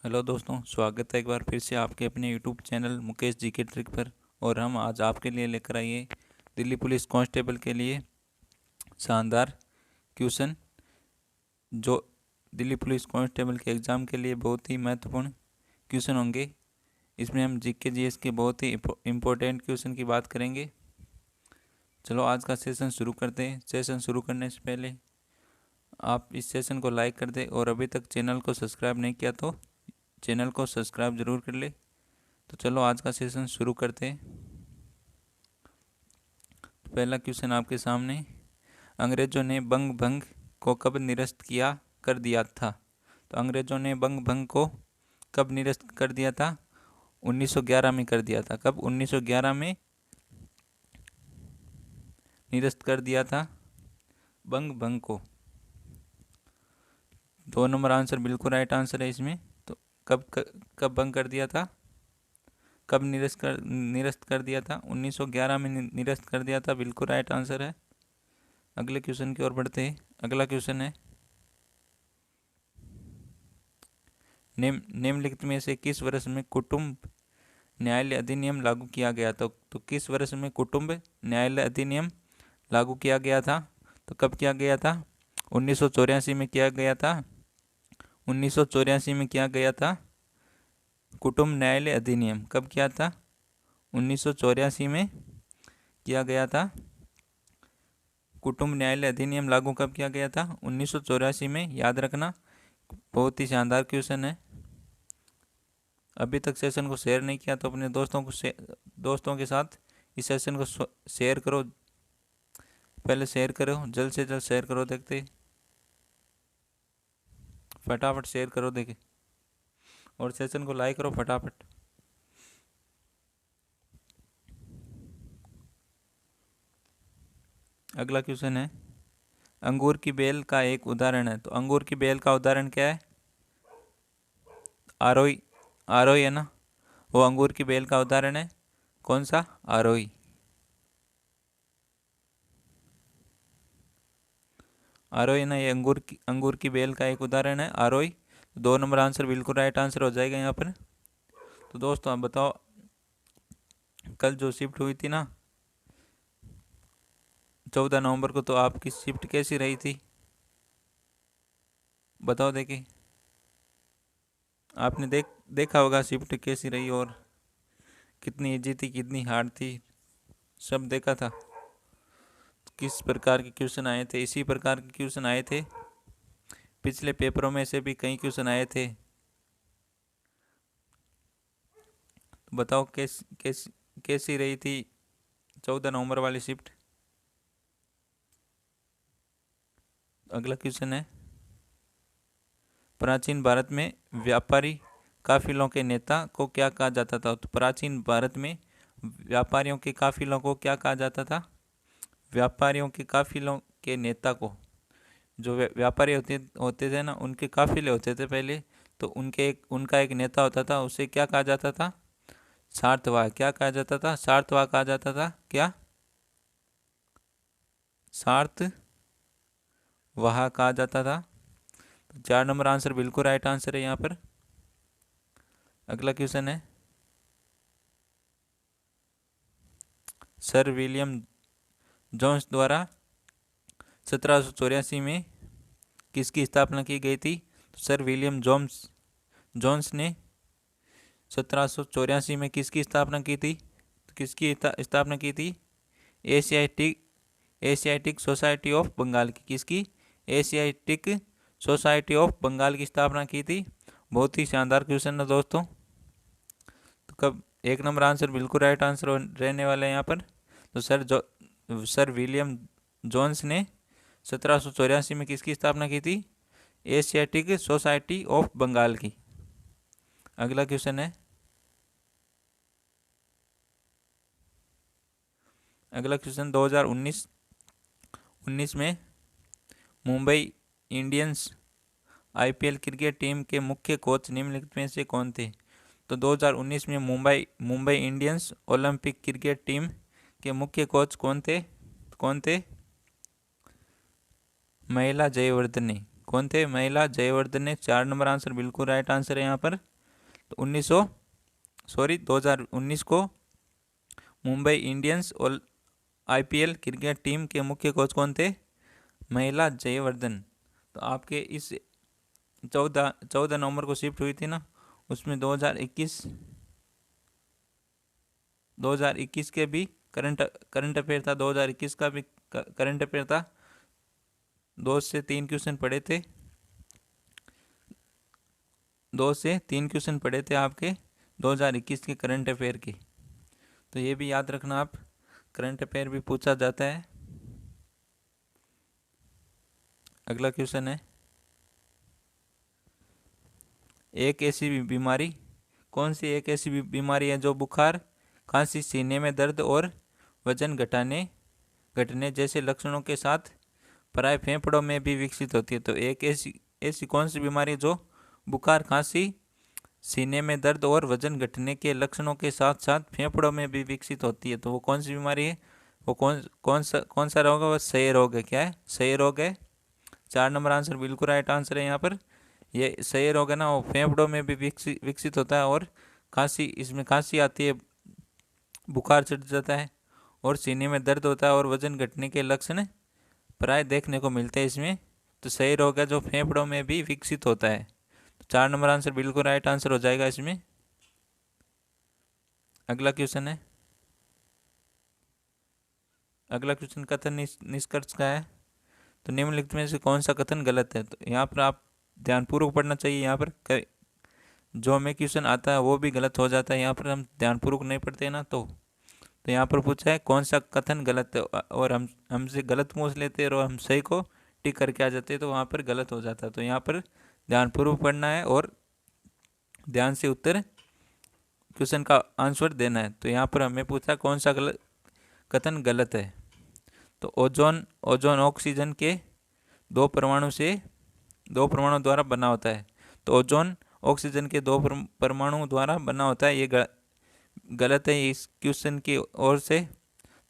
Hello दोस्तों, स्वागत है एक बार फिर से आपके अपने यूट्यूब चैनल मुकेश जी के ट्रिक पर। और हम आज आपके लिए लेकर आइए दिल्ली पुलिस कांस्टेबल के लिए शानदार क्वेश्चन, जो दिल्ली पुलिस कांस्टेबल के एग्ज़ाम के लिए बहुत ही महत्वपूर्ण क्वेश्चन होंगे। इसमें हम जीके जीएस के बहुत ही इम्पोर्टेंट क्वेश्चन की बात करेंगे। चलो आज का सेशन शुरू करते हैं। सेशन शुरू करने से पहले आप इस सेशन को लाइक कर दें और अभी तक चैनल को सब्सक्राइब नहीं किया तो चैनल को सब्सक्राइब ज़रूर कर ले। तो चलो आज का सेशन शुरू करते हैं। तो पहला क्वेश्चन आपके सामने, अंग्रेज़ों ने बंग भंग को कब निरस्त किया कर दिया था? तो अंग्रेज़ों ने बंग भंग को कब निरस्त कर दिया था? 1911 में कर दिया था। कब? 1911 में निरस्त कर दिया था बंग भंग को। 2 नंबर आंसर बिल्कुल राइट आंसर है इसमें। तो कब भंग कर दिया था? कब निरस्त कर दिया था? 1911 में निरस्त कर दिया था, बिल्कुल राइट आंसर है। अगले क्वेश्चन की ओर बढ़ते हैं। अगला क्वेश्चन है, निम्नलिखित में से किस वर्ष में कुटुंब न्यायालय अधिनियम लागू किया गया? तो किस वर्ष में कुटुंब न्यायालय अधिनियम लागू किया गया था? तो कब किया गया था? 1984 में किया गया था। 1984 में किया गया था कुटुंब न्यायालय अधिनियम। कब किया था? 1984 में किया गया था। कुटुंब न्यायालय अधिनियम लागू कब किया गया था? 1984 में। याद रखना, बहुत ही शानदार क्वेश्चन है। अभी तक सेशन को शेयर नहीं किया तो अपने दोस्तों के साथ इस सेशन को शेयर करो। पहले शेयर करो, जल्द से जल्द शेयर करो। देखते फटाफट शेयर करो, देखे, और सेशन को लाइक करो फटाफट। अगला क्वेश्चन है, अंगूर की बेल का एक उदाहरण है। तो अंगूर की बेल का उदाहरण क्या है? आरोही। आरोही है ना, वो अंगूर की बेल का उदाहरण है। कौन सा? आरोही। आरोही ना, ये अंगूर की बेल का एक उदाहरण है, आरोही। 2 नंबर आंसर बिल्कुल राइट आंसर हो जाएगा यहाँ पर। तो दोस्तों आप बताओ, कल जो शिफ्ट हुई थी ना 14 नवंबर को, तो आपकी शिफ्ट कैसी रही थी? बताओ, देखे आपने देखा होगा शिफ्ट कैसी रही और कितनी इजी थी, कितनी हार्ड थी, सब देखा था। किस प्रकार के क्वेश्चन आए थे? इसी प्रकार के क्वेश्चन आए थे। पिछले पेपरों में से भी कई क्वेश्चन आए थे। तो बताओ कैसी रही थी 14 नवंबर वाली शिफ्ट? अगला क्वेश्चन है, प्राचीन भारत में व्यापारी काफिलों के नेता को क्या कहा जाता था? तो प्राचीन भारत में व्यापारियों के काफिलों को क्या कहा जाता था? व्यापारियों के काफिलों के नेता को, जो व्यापारी होते थे ना, उनके काफिले होते थे पहले, तो उनका एक नेता होता था, उसे क्या कहा जाता था? सार्थवाह। क्या कहा जाता था? सार्थवाह कहा जाता था। क्या? सार्थवाह कहा जाता था। तो 4 नंबर आंसर बिल्कुल राइट आंसर है यहाँ पर। अगला क्वेश्चन है, सर विलियम जोन्स द्वारा 1784 में किसकी स्थापना की गई थी? तो सर विलियम जोन्स ने 1784 में किसकी स्थापना की थी? तो किसकी स्थापना की थी? एशियाटिक सोसाइटी ऑफ बंगाल की। किसकी? एशियाटिक सोसाइटी ऑफ बंगाल की स्थापना की थी। बहुत ही शानदार क्वेश्चन है दोस्तों। तो कब? 1 नंबर आंसर बिल्कुल राइट आंसर रहने वाला है यहाँ पर। तो सर विलियम जोन्स ने 1784 में किसकी स्थापना की थी? एशियाटिक सोसाइटी ऑफ बंगाल की। अगला क्वेश्चन है, अगला क्वेश्चन 2019 में Mumbai Indians IPL cricket team के मुख्य कोच निम्नलिखित में से कौन थे? तो 2019 में Mumbai Indians Olympic cricket team के मुख्य कोच कौन थे? कौन थे? महिला जयवर्धने। कौन थे? महिला जयवर्धने। 4 नंबर आंसर बिल्कुल राइट आंसर है यहाँ पर। तो 2019 को मुंबई इंडियंस और आईपीएल क्रिकेट टीम के मुख्य कोच कौन थे? महिला जयवर्धन। तो आपके इस 14 नवंबर को शिफ्ट हुई थी ना, उसमें 2021 के भी करंट अफेयर था, 2021 का भी करंट अफेयर था। 2 से 3 क्वेश्चन पढ़े थे, 2 से 3 क्वेश्चन पढ़े थे आपके 2021 के करंट अफेयर की। तो ये भी याद रखना आप, करंट अफेयर भी पूछा जाता है। अगला क्वेश्चन है, एक ऐसी बीमारी, कौन सी एक ऐसी बीमारी है जो बुखार, खांसी, सीने में दर्द और वजन घटने जैसे लक्षणों के साथ प्राय फेफड़ों में भी विकसित होती है? तो एक ऐसी कौन सी बीमारी है जो बुखार, खांसी, सीने में दर्द और वजन घटने के लक्षणों के साथ साथ फेफड़ों में भी विकसित होती है? तो वो कौन सी बीमारी है? वो कौन सा रोग है? वो क्षय रोग है। क्या है? क्षय रोग है। 4 नंबर आंसर बिल्कुल राइट आंसर है यहाँ पर। ये क्षय रोग है ना, वो फेफड़ों में भी विकसित होता है, और खांसी, इसमें खांसी आती है, बुखार चढ़ जाता है, और सीने में दर्द होता है, और वजन घटने के लक्षण प्राय देखने को मिलते हैं इसमें। तो क्षय रोग है जो फेफड़ों में भी विकसित होता है। तो 4 नंबर आंसर बिल्कुल राइट आंसर हो जाएगा इसमें। अगला क्वेश्चन है, अगला क्वेश्चन कथन निष्कर्ष का है। तो निम्नलिखित में से कौन सा कथन गलत है? तो यहाँ पर आप ध्यानपूर्वक पढ़ना चाहिए। यहाँ पर जो हमें क्वेश्चन आता है वो भी गलत हो जाता है, यहाँ पर हम ध्यानपूर्वक नहीं पढ़ते ना। तो यहाँ पर पूछा है कौन सा कथन गलत है, और हमसे गलत पूछ लेते हैं और हम सही को टिक करके आ जाते हैं, तो वहाँ पर गलत हो जाता है। तो यहाँ पर ध्यानपूर्वक पढ़ना है और ध्यान से उत्तर क्वेश्चन का आंसर देना है। तो यहाँ पर हमें पूछा कौन सा कथन गलत है। तो ओजोन ऑक्सीजन के 2 परमाणु द्वारा बना होता है। तो ओजोन ऑक्सीजन के 2 परमाणु द्वारा बना होता है, ये गलत है इस क्वेश्चन की ओर से।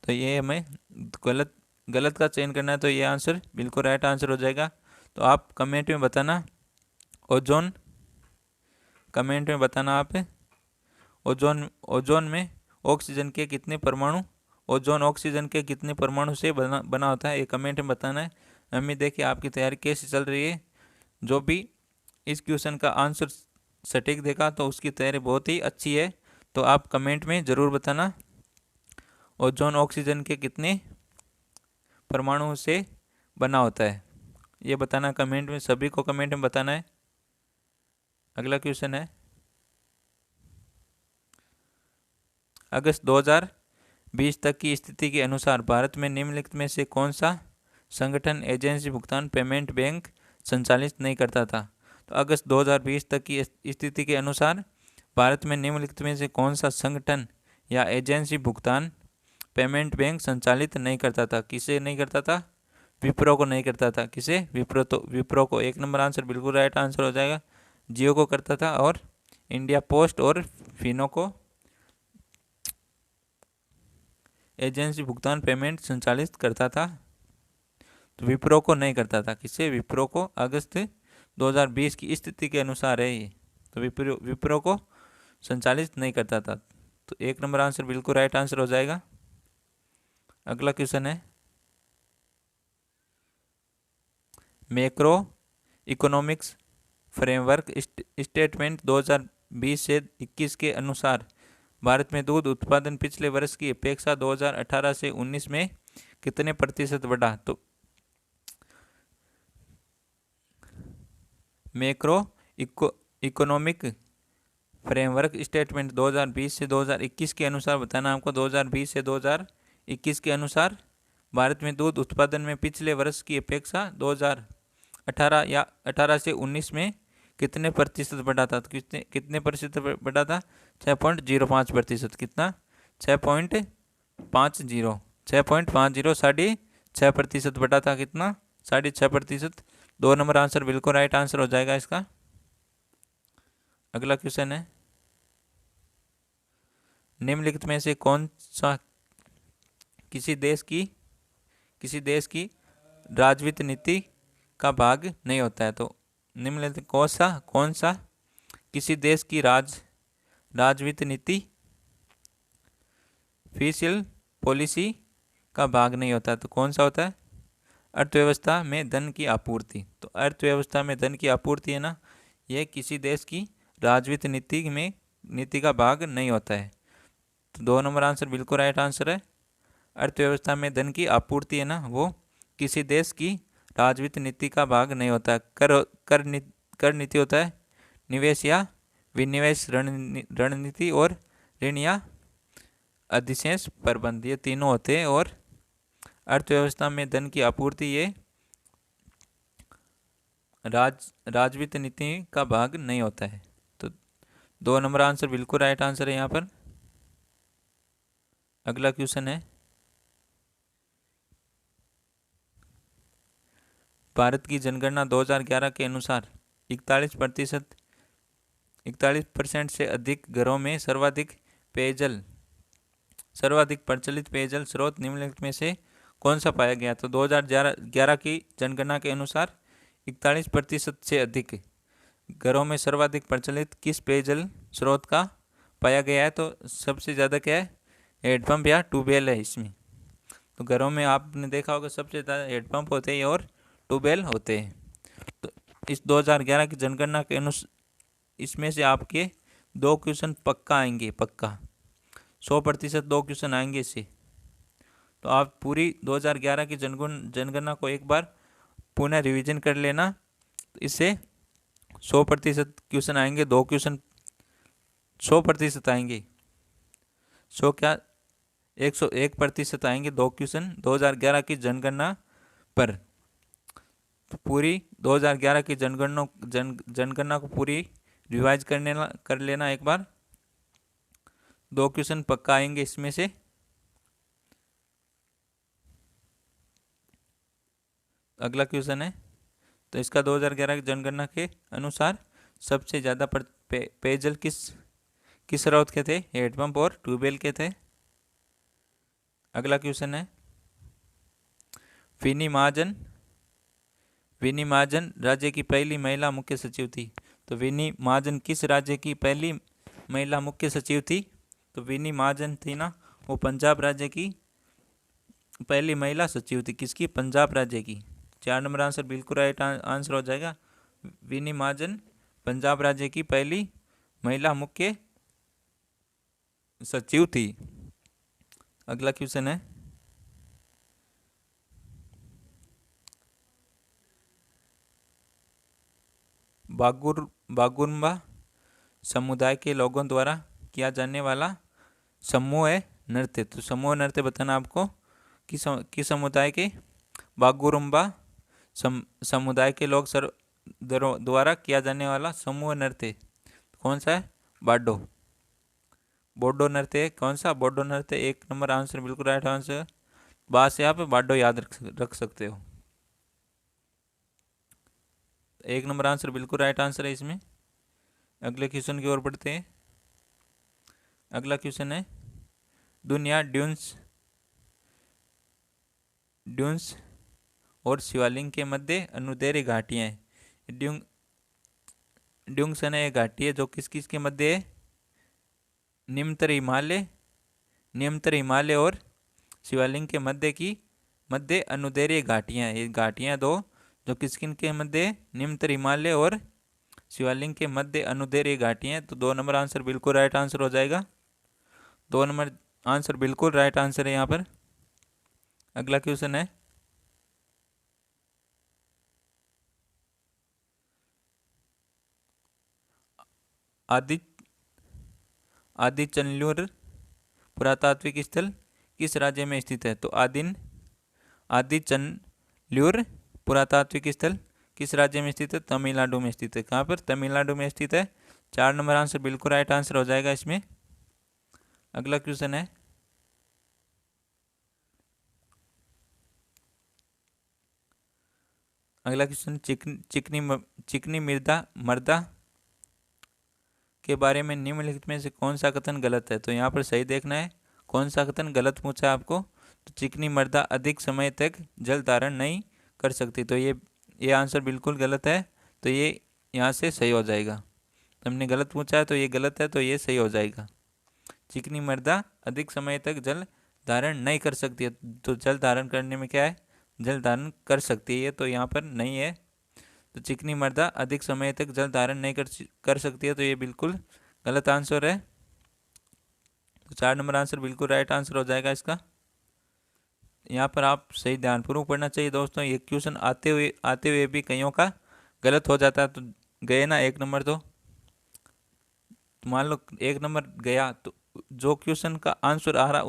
तो ये हमें गलत का चयन करना है। तो ये आंसर बिल्कुल राइट आंसर हो जाएगा। तो आप कमेंट में बताना आप ओजोन में ऑक्सीजन के कितने परमाणु, ओजोन ऑक्सीजन के कितने परमाणु से बना होता है, ये कमेंट में बताना है। हमें देखिए आपकी तैयारी कैसी चल रही है। जो भी इस क्वेश्चन का आंसर सटीक देगा तो उसकी तैयारी बहुत ही अच्छी है। तो आप कमेंट में ज़रूर बताना ओजोन ऑक्सीजन के कितने परमाणु से बना होता है, ये बताना कमेंट में, सभी को कमेंट में बताना है। अगला क्वेश्चन है, अगस्त 2020 तक की स्थिति के अनुसार भारत में निम्नलिखित में से कौन सा संगठन एजेंसी भुगतान पेमेंट बैंक संचालित नहीं करता था? तो अगस्त 2020 तक की स्थिति के अनुसार भारत में निम्नलिखित में से कौन सा संगठन या एजेंसी भुगतान पेमेंट बैंक संचालित नहीं करता था? किसे नहीं करता था? विप्रो को नहीं करता था। किसे? विप्रो। तो विप्रो को 1 नंबर आंसर बिल्कुल राइट आंसर हो जाएगा। जियो को करता था, और इंडिया पोस्ट और फिनो को एजेंसी भुगतान पेमेंट संचालित करता था। तो विप्रो को नहीं करता था। किसे? विप्रो को। अगस्त 2020 की स्थिति के अनुसार है ये। तो विप्रो को संचालित नहीं करता था। तो 1 नंबर आंसर बिल्कुल राइट आंसर हो जाएगा। अगला क्वेश्चन है, मैक्रो इकोनॉमिक्स फ्रेमवर्क स्टेटमेंट 2020 से 21 के अनुसार भारत में दूध उत्पादन पिछले वर्ष की अपेक्षा 2018 से 19 में कितने प्रतिशत बढ़ा? तो मैक्रो इकोनॉमिक फ्रेमवर्क स्टेटमेंट 2020 से 2021 के अनुसार बताना आपको। 2020 से 2021 के अनुसार भारत में दूध उत्पादन में पिछले वर्ष की अपेक्षा 2018 या 18 से 19 में कितने प्रतिशत बढ़ा था? तो कितने प्रतिशत बढ़ा था? 6.05%। कितना? 6.50 6.50 बढ़ा था। कितना? 6.5%। 2 नंबर आंसर बिल्कुल राइट आंसर हो जाएगा इसका। अगला क्वेश्चन है, निम्नलिखित में से कौन सा किसी देश की राजवित्त नीति का भाग नहीं होता है? तो निम्नलिखित कौन सा किसी देश की राजवित्त नीति फिशियल पॉलिसी का भाग नहीं होता। तो कौन सा होता है? अर्थव्यवस्था में धन की आपूर्ति। तो अर्थव्यवस्था में धन की आपूर्ति है ना, यह किसी देश की राजवित्त नीति का भाग नहीं होता है। तो 2 नंबर आंसर बिल्कुल राइट आंसर है। अर्थव्यवस्था में धन की आपूर्ति है ना, वो किसी देश की राजवित्त नीति का भाग नहीं होता। कर नीति होता है निवेश या विनिवेश रणनीति, और ऋण या अधिशेष प्रबंध, ये तीनों होते हैं। और अर्थव्यवस्था में धन की आपूर्ति ये राजवित्त नीति का भाग नहीं होता है। तो 2 नंबर आंसर बिल्कुल राइट आंसर है यहाँ पर। अगला क्वेश्चन है, भारत की जनगणना 2011 के अनुसार 41% से अधिक घरों में सर्वाधिक प्रचलित पेयजल स्रोत निम्नलिखित में से कौन सा पाया गया? तो 2011 की जनगणना के अनुसार 41% से अधिक घरों में सर्वाधिक प्रचलित किस पेयजल स्रोत का पाया गया है? तो सबसे ज़्यादा क्या है? हैंडपम्प या ट्यूबवेल है इसमें। तो घरों में आपने देखा होगा सबसे ज़्यादा हैंडपम्प होते हैं और ट्यूबवेल होते हैं। तो इस 2011 की जनगणना के अनुसार इसमें से आपके 2 क्वेश्चन पक्का आएंगे, पक्का 100% 2 क्वेश्चन आएंगे इससे। तो आप पूरी 2011 की जनगणना को एक बार पुनः रिवीजन कर लेना, तो इससे 100% क्वेश्चन आएंगे। 2 क्वेश्चन 100% आएंगे, 100 क्या 101% आएंगे 2 क्वेश्चन 2011 की जनगणना पर। तो पूरी 2011 की जनगणना को पूरी रिवाइज कर लेना एक बार। 2 क्वेश्चन पक्का आएंगे इसमें से। अगला क्वेश्चन है, तो इसका 2011 की जनगणना के अनुसार सबसे ज़्यादा पेयजल किस स्रोत के थे? हैंडपम्प और ट्यूबवेल के थे। अगला क्वेश्चन है, विनी महाजन राज्य की पहली महिला मुख्य सचिव थी। तो विनी महाजन किस राज्य की पहली महिला मुख्य सचिव थी? तो विनी महाजन थी ना, वो पंजाब राज्य की पहली महिला सचिव थी। किसकी? पंजाब राज्य की। 4 नंबर आंसर बिल्कुल राइट आंसर हो जाएगा। विनी महाजन पंजाब राज्य की पहली महिला मुख्य सचिव थी। अगला क्वेश्चन है, बागुरुम्बा समुदाय के लोगों द्वारा किया जाने वाला समूह नृत्य। तो समूह नृत्य बताना आपको किस समुदाय के? बागुरुम्बा समुदाय के लोग द्वारा किया जाने वाला समूह नृत्य कौन सा है? बोडो नृत्य। कौन सा? बोडो नृत्य। 1 नंबर आंसर बिल्कुल राइट आंसर। बाद से आप बाडो याद रख सकते हो। 1 नंबर आंसर बिल्कुल राइट आंसर है इसमें। अगले क्वेश्चन की ओर बढ़ते हैं। अगला क्वेश्चन है, दुनिया ड्यून्स और शिवालिंग के मध्य अनुदैर्य घाटियाँ हैं। ड्यून्स है ना, ये घाटी है जो किस के मध्य है? निम्नतर हिमालय और शिवालिंग के मध्य अनुदैर्य घाटियाँ। ये घाटियाँ 2 जो किसकिन के मध्य? निम्नतर हिमालय और शिवालिंग के मध्य अनुदैर्य घाटियाँ। तो 2 नंबर आंसर बिल्कुल राइट आंसर हो जाएगा। 2 नंबर आंसर बिल्कुल राइट आंसर है यहाँ पर। अगला क्वेश्चन है, आदिचनल्लूर पुरातात्विक स्थल किस राज्य में स्थित है? तो आदिचनल्लूर पुरातात्विक स्थल किस राज्य में स्थित है? तमिलनाडु में स्थित है। कहाँ पर? तमिलनाडु में स्थित है। 4 नंबर आंसर बिल्कुल राइट आंसर हो जाएगा इसमें। अगला क्वेश्चन है, चिकनी मृदा के बारे में निम्नलिखित में से कौन सा कथन गलत है? तो यहाँ पर सही देखना है कौन सा कथन गलत पूछा है आपको। तो चिकनी मृदा अधिक समय तक जल धारण नहीं कर सकती। तो ये आंसर बिल्कुल गलत है। तो ये यहाँ से सही हो जाएगा। तो हमने गलत पूछा है तो ये गलत है, तो ये सही हो जाएगा। चिकनी मृदा अधिक समय तक जल धारण नहीं कर सकती है, तो जल धारण करने में क्या है, जल धारण कर सकती है, तो यहाँ पर नहीं है। तो चिकनी मृदा अधिक समय तक जल धारण नहीं कर सकती है, तो ये बिल्कुल गलत आंसर है। तो 4 नंबर आंसर बिल्कुल राइट आंसर हो जाएगा इसका। यहाँ पर आप सही ध्यानपूर्वक पढ़ना चाहिए दोस्तों। ये क्वेश्चन आते हुए भी कईयों का गलत हो जाता है, तो गए ना 1 नंबर। तो मान लो 1 नंबर गया, तो जो क्वेश्चन का आंसर आ रहा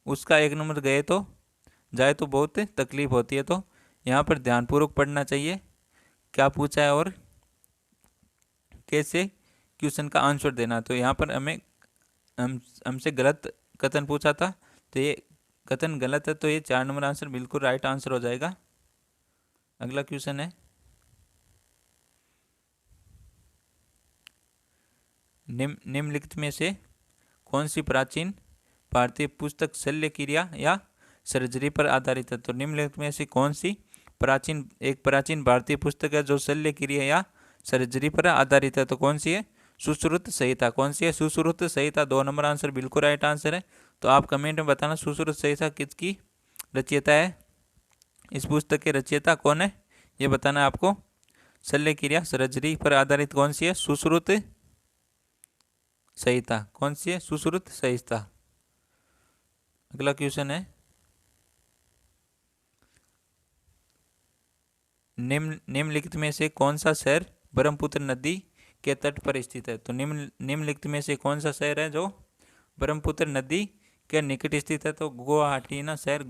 उसका 1 नंबर गए तो जाए तो बहुत तकलीफ होती है। तो यहाँ पर ध्यानपूर्वक पढ़ना चाहिए क्या पूछा है और कैसे क्वेश्चन का आंसर देना। तो यहाँ पर हमसे गलत कथन पूछा था, तो ये कथन गलत है, तो ये 4 नंबर आंसर बिल्कुल राइट आंसर हो जाएगा। अगला क्वेश्चन है, निम्नलिखित में से कौन सी प्राचीन भारतीय पुस्तक शल्य क्रिया या सर्जरी पर आधारित है। तो निम्नलिखित में से कौन सी प्राचीन भारतीय पुस्तक है जो शल्य क्रिया या सर्जरी पर आधारित है। तो कौन सी है, सुश्रुत संहिता। कौन सी है, सुश्रुत संहिता। 2 नंबर आंसर बिल्कुल राइट आंसर है। तो आप कमेंट में बताना सुश्रुत संहिता किसकी रचयिता है, इस पुस्तक के रचयिता कौन है, ये बताना है आपको। शल्य क्रिया सर्जरी पर आधारित कौन सी है, सुश्रुत संहिता। कौन सी है, सुश्रुत संहिता। अगला क्वेश्चन है, निम्नलिखित में से कौन सा शहर ब्रह्मपुत्र नदी के तट पर स्थित है। तो निम्नलिखित में से कौन सा शहर है जो ब्रह्मपुत्र नदी के निकट स्थित है। तो गुवाहाटी ना शहर,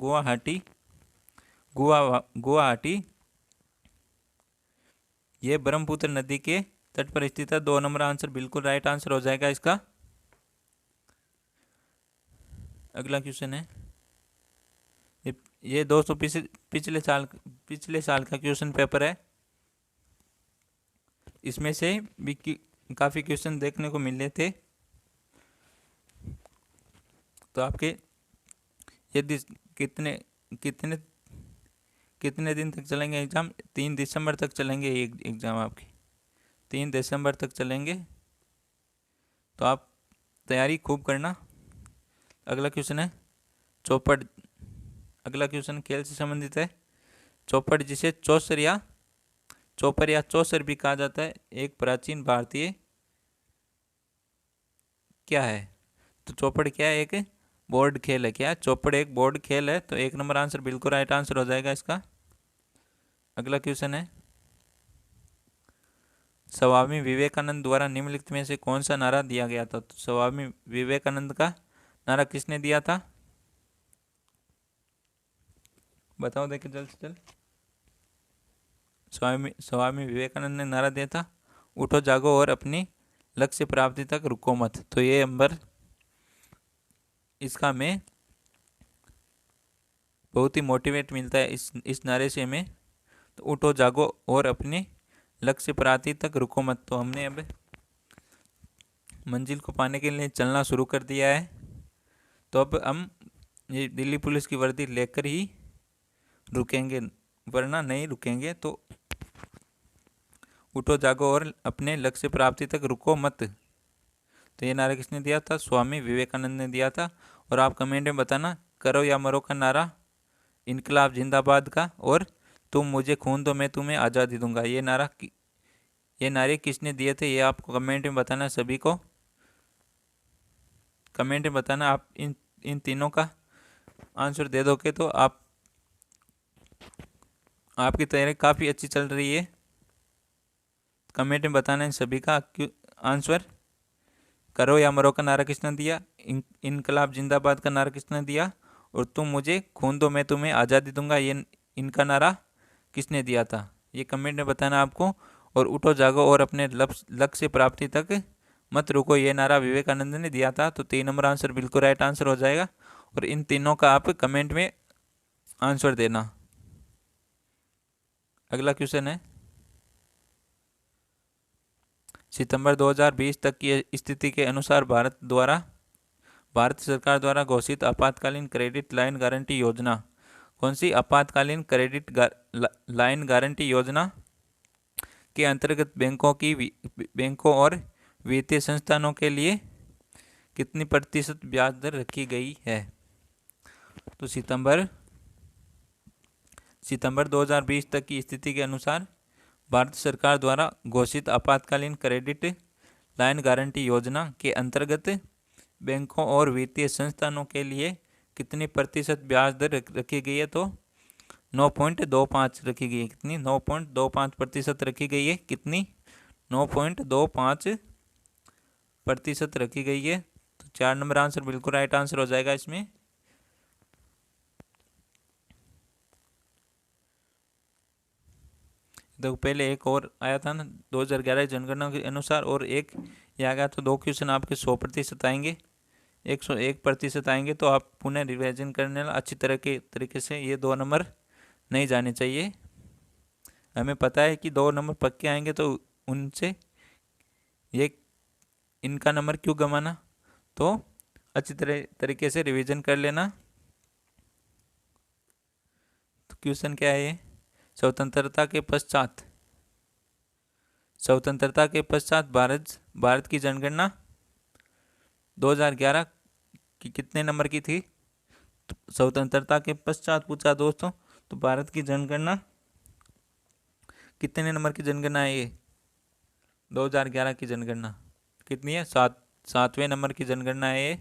गुवाहाटी ये ब्रह्मपुत्र नदी के तट पर स्थित है। 2 नंबर आंसर बिल्कुल राइट आंसर हो जाएगा इसका। अगला क्वेश्चन है, ये दोस्तों पिछले साल का क्वेश्चन पेपर है। इसमें से भी काफ़ी क्वेश्चन देखने को मिले थे। तो आपके यदि कितने दिन तक चलेंगे एग्ज़ाम, 3 दिसंबर तक चलेंगे एग्ज़ाम आपके, 3 दिसंबर तक चलेंगे। तो आप तैयारी खूब करना। अगला क्वेश्चन है चौपड़। अगला क्वेश्चन खेल से संबंधित है। चौपड़ जिसे चौसर या चौसर भी कहा जाता है, एक प्राचीन भारतीय क्या है। तो चौपड़ क्या है, एक बोर्ड खेल है। क्या चौपड़ एक बोर्ड खेल है। तो 1 नंबर आंसर बिल्कुल राइट आंसर हो जाएगा इसका। अगला क्वेश्चन है, स्वामी विवेकानंद द्वारा निम्नलिखित में से कौन सा नारा दिया गया था। तो स्वामी विवेकानंद का नारा किसने दिया था, बताओ देखे जल्द से जल्द। स्वामी विवेकानंद ने नारा दिया था, उठो जागो और अपनी लक्ष्य प्राप्ति तक रुको मत। तो ये नंबर इसका हमें बहुत ही मोटिवेट मिलता है इस नारे से हमें। तो उठो जागो और अपने लक्ष्य प्राप्ति तक रुको मत। तो हमने अब मंजिल को पाने के लिए चलना शुरू कर दिया है। तो अब हम ये दिल्ली पुलिस की वर्दी लेकर ही रुकेंगे, वरना नहीं रुकेंगे। तो उठो जागो और अपने लक्ष्य प्राप्ति तक रुको मत। तो ये नारा किसने दिया था, स्वामी विवेकानंद ने दिया था। और आप कमेंट में बताना करो या मरो का नारा, इनकलाब जिंदाबाद का, और तुम मुझे खून दो मैं तुम्हें आज़ादी दूंगा, ये नारे किसने दिए थे, ये आपको कमेंट में बताना। सभी को कमेंट में बताना। आप इन तीनों का आंसर दे दोगे तो आपकी तैयारी काफ़ी अच्छी चल रही है। कमेंट में बताना इन सभी का आंसर। करो या मरो का नारा किसने दिया, इनकलाब जिंदाबाद का नारा किसने दिया, और तुम मुझे खून दो मैं तुम्हें आज़ादी दूंगा, ये इनका नारा किसने दिया था, ये कमेंट में बताना आपको। और उठो जागो और अपने लक्ष्य प्राप्ति तक मत रुको, ये नारा विवेकानंद ने दिया था। तो 3 नंबर आंसर बिल्कुल राइट आंसर हो जाएगा। और इन तीनों का आप कमेंट में आंसर देना। अगला क्वेश्चन है, सितंबर 2020 तक की स्थिति के अनुसार भारत सरकार द्वारा घोषित आपातकालीन क्रेडिट लाइन गारंटी योजना, कौन सी आपातकालीन क्रेडिट लाइन गारंटी योजना के अंतर्गत बैंकों और वित्तीय संस्थानों के लिए कितनी प्रतिशत ब्याज दर रखी गई है? तो सितंबर 2020 तक की स्थिति के अनुसार भारत सरकार द्वारा घोषित आपातकालीन क्रेडिट लाइन गारंटी योजना के अंतर्गत बैंकों और वित्तीय संस्थानों के लिए कितनी प्रतिशत ब्याज दर रखी गई है? तो 9.25 रखी गई है। कितनी? 9.25% रखी गई है। कितनी? 9.25% रखी गई है। तो 4 नंबर आंसर बिल्कुल राइट आंसर हो जाएगा इसमें। देखो पहले एक और आया था ना 2011 जनगणना के अनुसार, और एक ये आ गया। तो 2 क्वेश्चन आपके 100% आएंगे, 101% आएंगे। तो आप पुनः रिवीजन करने अच्छी तरीके से ये 2 नंबर नहीं जाने चाहिए। हमें पता है कि 2 नंबर पक्के आएंगे, तो उनसे ये इनका नंबर क्यों गंवाना। तो अच्छी तरीके से रिवीजन कर लेना। तो क्वेश्चन क्या है ये? स्वतंत्रता के पश्चात भारत की जनगणना 2011 की कितने नंबर की थी? तो स्वतंत्रता के पश्चात पूछा दोस्तों, तो भारत की जनगणना कितने नंबर की जनगणना है ये? 2011 की जनगणना कितनी है? 7वें नंबर की जनगणना है ये।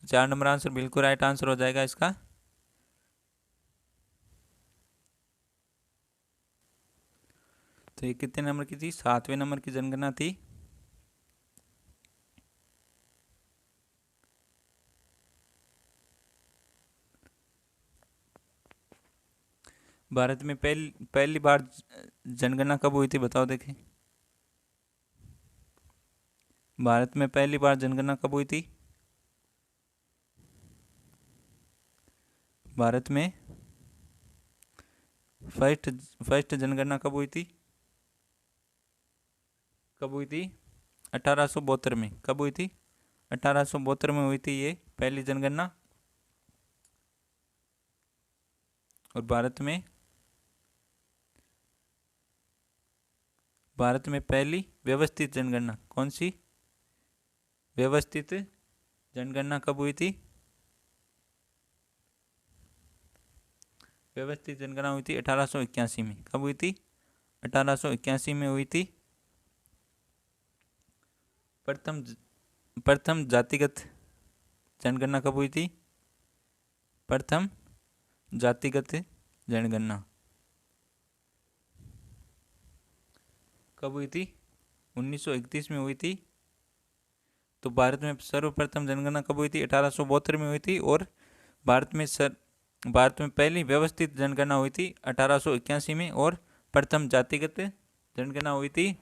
4 नंबर आंसर बिल्कुल राइट आंसर हो जाएगा इसका। तो ये कितने नंबर की थी? 7वें नंबर की जनगणना थी। भारत में पहली बार जनगणना कब हुई थी? बताओ देखें। भारत में पहली बार जनगणना कब हुई थी? भारत में फर्स्ट जनगणना कब हुई थी? 1872 में। कब हुई थी? 1872 में हुई थी ये पहली जनगणना। और भारत में पहली व्यवस्थित जनगणना कौन सी? व्यवस्थित जनगणना कब हुई थी? व्यवस्थित जनगणना हुई थी 1881 में। कब हुई थी? 1881 में हुई थी। प्रथम जातिगत जनगणना कब हुई थी? प्रथम जातिगत जनगणना कब हुई थी? 1931 में हुई थी। तो भारत में सर्वप्रथम जनगणना कब हुई थी? 1872 में हुई थी। और भारत में पहली व्यवस्थित जनगणना हुई थी 1881 में। और प्रथम जातिगत जनगणना हुई थी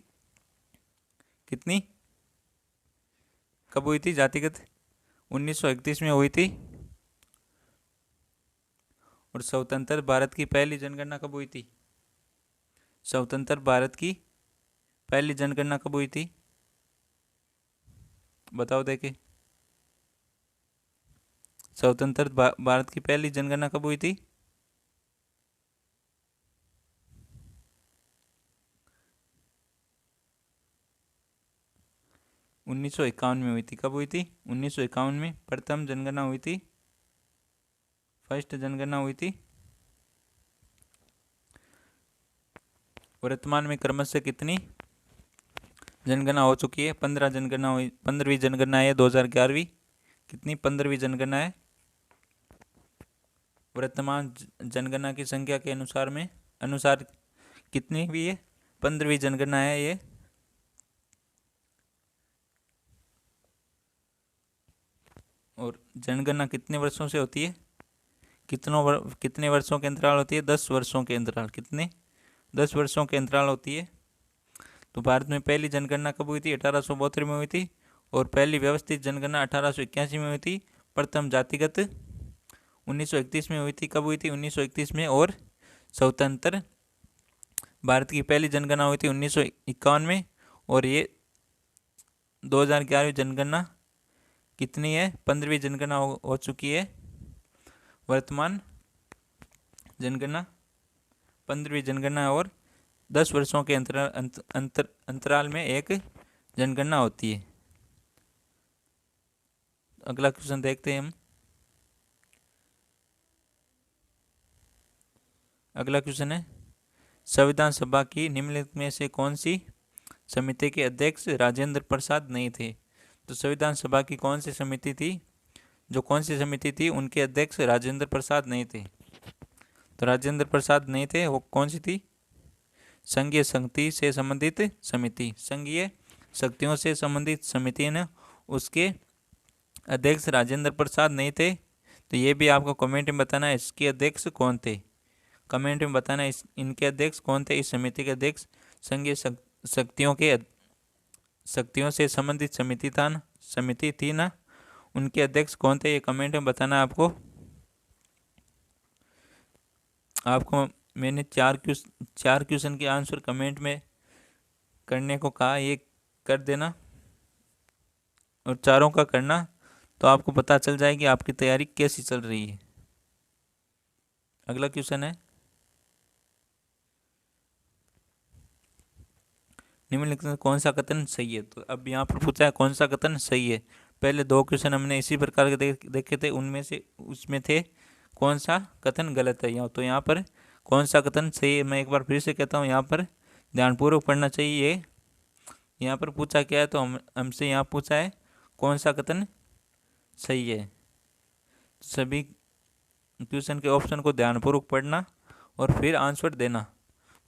कितनी? कब हुई थी जातिगत? 1931 में हुई थी। और स्वतंत्र भारत की पहली जनगणना कब हुई थी? स्वतंत्र भारत की पहली जनगणना कब हुई थी? बताओ देखे। स्वतंत्र भारत की पहली जनगणना कब हुई थी? 1951 में हुई थी। कब हुई थी? 1951 में प्रथम जनगणना हुई थी। फर्स्ट जनगणना हुई थी। वर्तमान में क्रमशः कितनी जनगणना हो चुकी है? 15 जनगणना हुई। 15वीं जनगणना है 2011वीं। कितनी? 15वीं जनगणना है। वर्तमान जनगणना की संख्या के अनुसार कितनी भी है? 15वीं जनगणना है ये। और जनगणना कितने वर्षों से होती है? कितने वर्षों के अंतराल होती है? 10 वर्षों के अंतराल। कितने? 10 वर्षों के अंतराल होती है। तो भारत में पहली जनगणना कब हुई थी? 1872 में हुई थी। और पहली व्यवस्थित जनगणना 1881 में हुई थी। प्रथम जातिगत 1931 में हुई थी। कब हुई थी? 1931 में। और स्वतंत्र भारत की पहली जनगणना हुई थी 1951 में। और ये 2011वीं जनगणना कितनी है? 15वीं जनगणना हो चुकी है। वर्तमान जनगणना 15वीं जनगणना। और 10 वर्षों के अंतराल में एक जनगणना होती है। अगला क्वेश्चन देखते हैं हम। अगला क्वेश्चन है, संविधान सभा की निम्नलिखित में से कौन सी समिति के अध्यक्ष राजेंद्र प्रसाद नहीं थे? तो संविधान सभा की कौन सी समिति थी, उनके अध्यक्ष राजेंद्र प्रसाद नहीं थे? तो राजेंद्र प्रसाद नहीं थे, वो कौन सी थी? संघीय शक्ति से संबंधित समिति, संघीय शक्तियों से संबंधित समिति ने, उसके अध्यक्ष राजेंद्र प्रसाद नहीं थे। तो ये भी आपको कमेंट में बताना है इसके अध्यक्ष कौन थे, कमेंट में बताना है इनके अध्यक्ष कौन थे। इस समिति के अध्यक्ष संघीय शक्तियों से संबंधित समिति थी ना, उनके अध्यक्ष कौन थे, ये कमेंट में बताना है आपको मैंने चार क्वेश्चन के आंसर कमेंट में करने को कहा, ये कर देना और चारों का करना, तो आपको पता चल जाएगी आपकी तैयारी कैसी चल रही है। अगला क्वेश्चन है, निम्नलिखित में कौन सा कथन सही है? तो अब यहाँ पर पूछा है कौन सा कथन सही है। पहले 2 क्वेश्चन हमने इसी प्रकार के देखे थे, उसमें थे कौन सा कथन गलत है। तो यहाँ पर कौन सा कथन सही है, मैं एक बार फिर से कहता हूँ, यहाँ पर ध्यानपूर्वक पढ़ना चाहिए। यहाँ पर पूछा क्या है, तो हमसे यहाँ पूछा है कौन सा कथन सही है। सभी क्वेश्चन के ऑप्शन को ध्यानपूर्वक पढ़ना और फिर आंसर देना।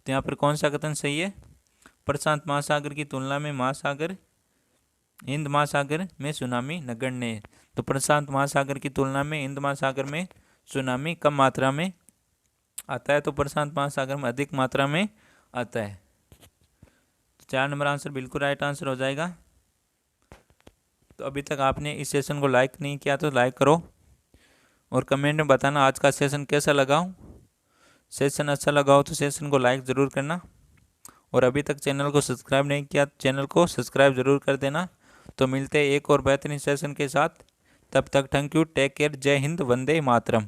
तो यहाँ पर कौन सा कथन सही है? प्रशांत महासागर की तुलना में हिंद महासागर में सुनामी नगण्य है। तो प्रशांत महासागर की तुलना में हिंद महासागर में सुनामी कम मात्रा में आता है, तो प्रशांत महासागर में अधिक मात्रा में आता है। तो 4 नंबर आंसर बिल्कुल राइट आंसर हो जाएगा। तो अभी तक आपने इस सेशन को लाइक नहीं किया तो लाइक करो और कमेंट में बताना आज का सेशन कैसा लगा। सेशन अच्छा लगा हो तो सेशन को लाइक ज़रूर करना और अभी तक चैनल को सब्सक्राइब नहीं किया चैनल को सब्सक्राइब ज़रूर कर देना। तो मिलते हैं एक और बेहतरीन सेशन के साथ, तब तक थैंक यू, टेक केयर, जय हिंद, वंदे मातरम।